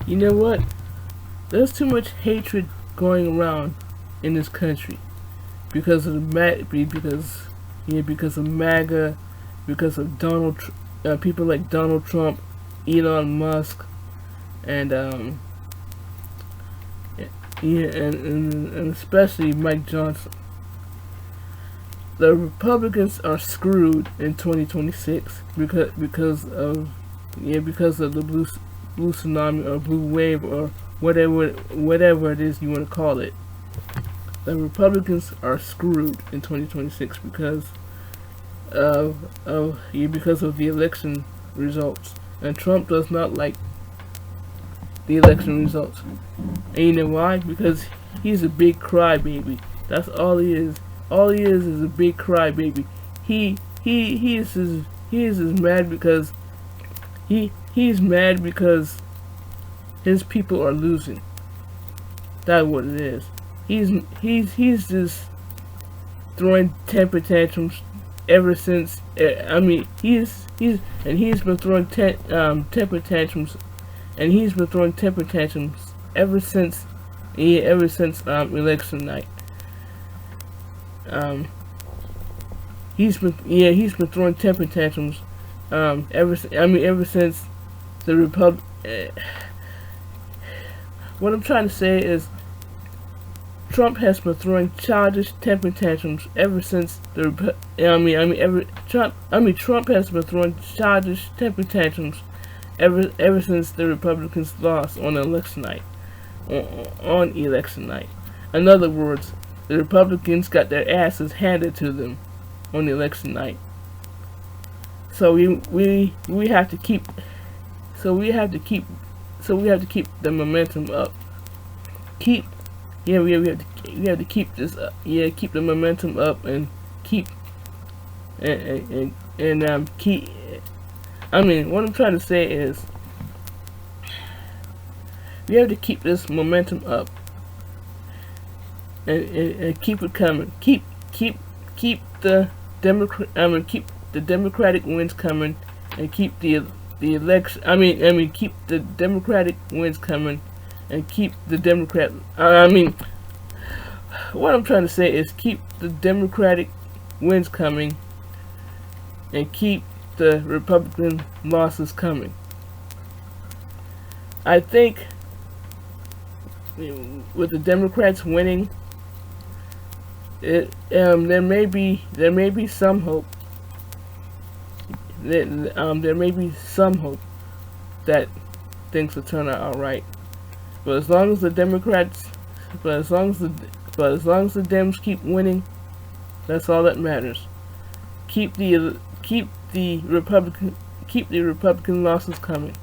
You know what? There's too much hatred going around in this country because of the because of MAGA, because of people like Donald Trump, Elon Musk, and and especially Mike Johnson. The Republicans are screwed in 2026 because of the blue tsunami or blue wave or whatever it is you want to call it. The Republicans are screwed in 2026 because of the election results, and Trump does not like the election results. And you know why? Because he's a big crybaby. That's all he is. All he is a big crybaby. He is as mad because he's mad because his people are losing. That's what it is. He's just throwing temper tantrums ever since. He's been throwing temper tantrums, and he's been throwing temper tantrums ever since election night. He's been throwing temper tantrums ever since the Republic. What I'm trying to say is Trump has been throwing childish temper tantrums ever since Trump has been throwing childish temper tantrums ever since the Republicans lost on election night. On election night. In other words, the Republicans got their asses handed to them on election night. So we have to keep we have to keep the momentum up. We have to keep this up. Keep the momentum up and keep keep. What I'm trying to say is we have to keep this momentum up and keep it coming. Keep the keep the Democratic wins coming, and keep the election. Keep the Democratic wins coming, and keep the Democrat. What I'm trying to say is keep the Democratic wins coming, and keep the Republican losses coming. I think with the Democrats winning, there may be some hope. There may be some hope that things will turn out all right. But as long as the Dems keep winning, that's all that matters. Keep the Republican losses coming.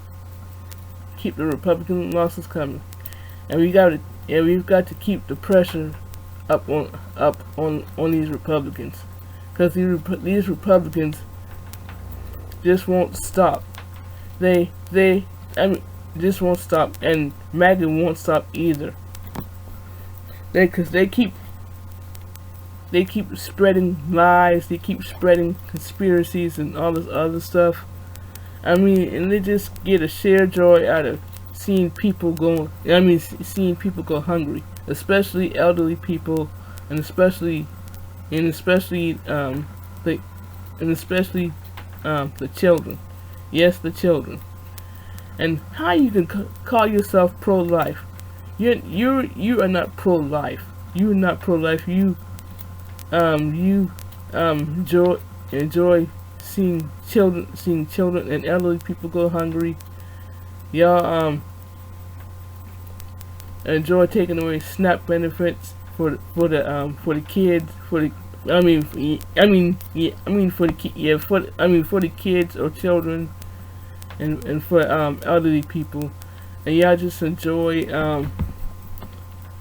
Keep the Republican losses coming, and we've got to keep the pressure up on these Republicans, because these Republicans just won't stop. They just won't stop, and MAGA won't stop either. Because they keep spreading lies, they keep spreading conspiracies and all this other stuff. And they just get a sheer joy out of seeing people go. Seeing people go hungry, especially elderly people, and especially the children. Yes, the children. And how you can call yourself pro-life? You are not pro-life. You are not pro-life. You enjoy seeing children and elderly people go hungry. Y'all enjoy taking away SNAP benefits for the kids for the kids or children, and for elderly people, and y'all just enjoy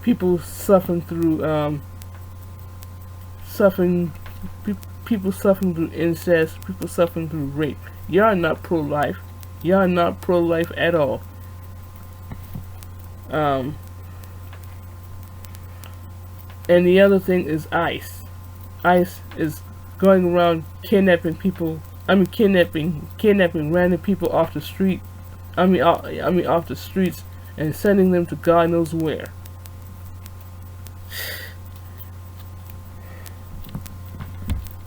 people suffering through people suffering through incest, people suffering through rape. Y'all are not pro-life. Y'all are not pro-life at all. And the other thing is ICE. ICE is going around kidnapping people. Kidnapping random people off the street. Off the streets, and sending them to God knows where.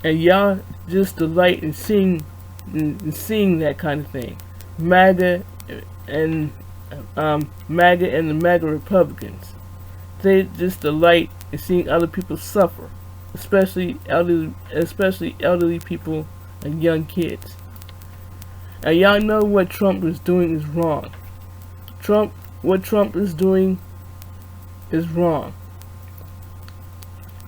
And y'all just delight in seeing that kind of thing. MAGA and MAGA and the MAGA Republicans. They just delight in seeing other people suffer, especially elderly people and young kids. And y'all know what Trump is doing is wrong. What Trump is doing is wrong.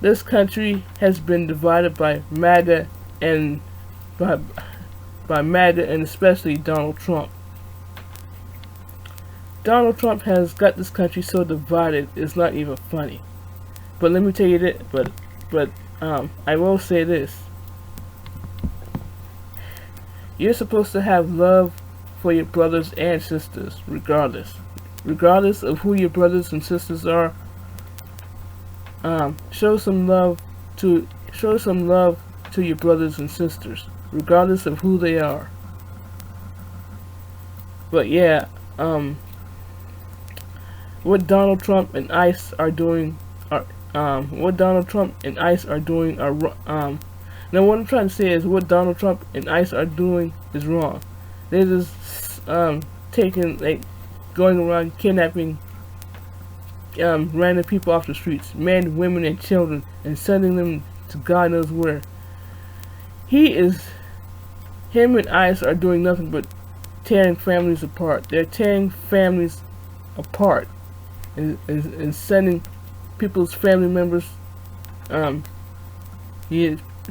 This country has been divided by MAGA and by MAGA and especially Donald Trump. Donald Trump has got this country so divided it's not even funny. But let me tell you that. But I will say this: you're supposed to have love for your brothers and sisters, regardless of who your brothers and sisters are. Show some love to your brothers and sisters, regardless of who they are. But yeah, what Donald Trump and ICE are doing are now what I'm trying to say is what Donald Trump and ICE are doing is wrong. They're just going around kidnapping random people off the streets, men, women, and children, and sending them to God knows where. Him and ICE are doing nothing but tearing families apart. They're tearing families apart and sending people's family members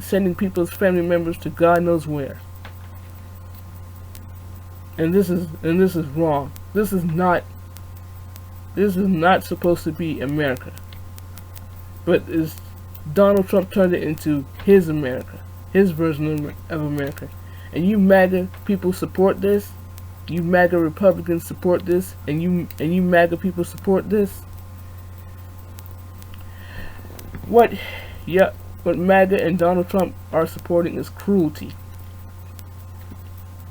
sending people's family members to God knows where. And this is wrong. This is not supposed to be America. But Donald Trump turned it into his America, his version of America. And you MAGA people support this. You MAGA Republicans support this, and you MAGA people support this. What MAGA and Donald Trump are supporting is cruelty.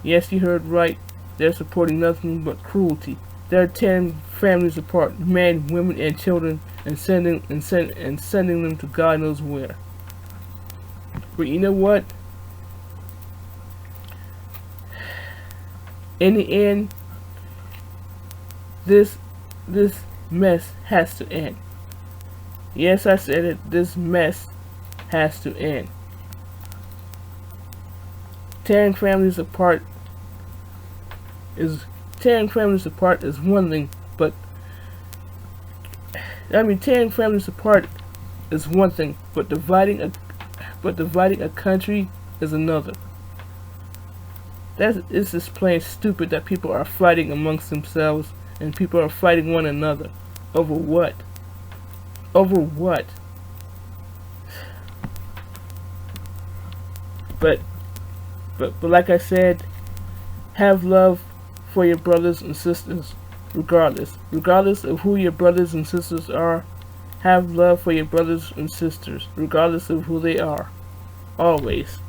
Yes, you heard right. They're supporting nothing but cruelty. They're tearing families apart, men, women, and children, and sending them to God knows where. But you know what? In the end, this mess has to end. Yes, I said it. This mess has to end. Tearing families apart is one thing, but tearing families apart is one thing, but dividing a country is another. It's just plain stupid that people are fighting amongst themselves and people are fighting one another. Over what? Over what? But like I said, have love for your brothers and sisters, regardless of who your brothers and sisters are. Have love for your brothers and sisters, regardless of who they are. Always.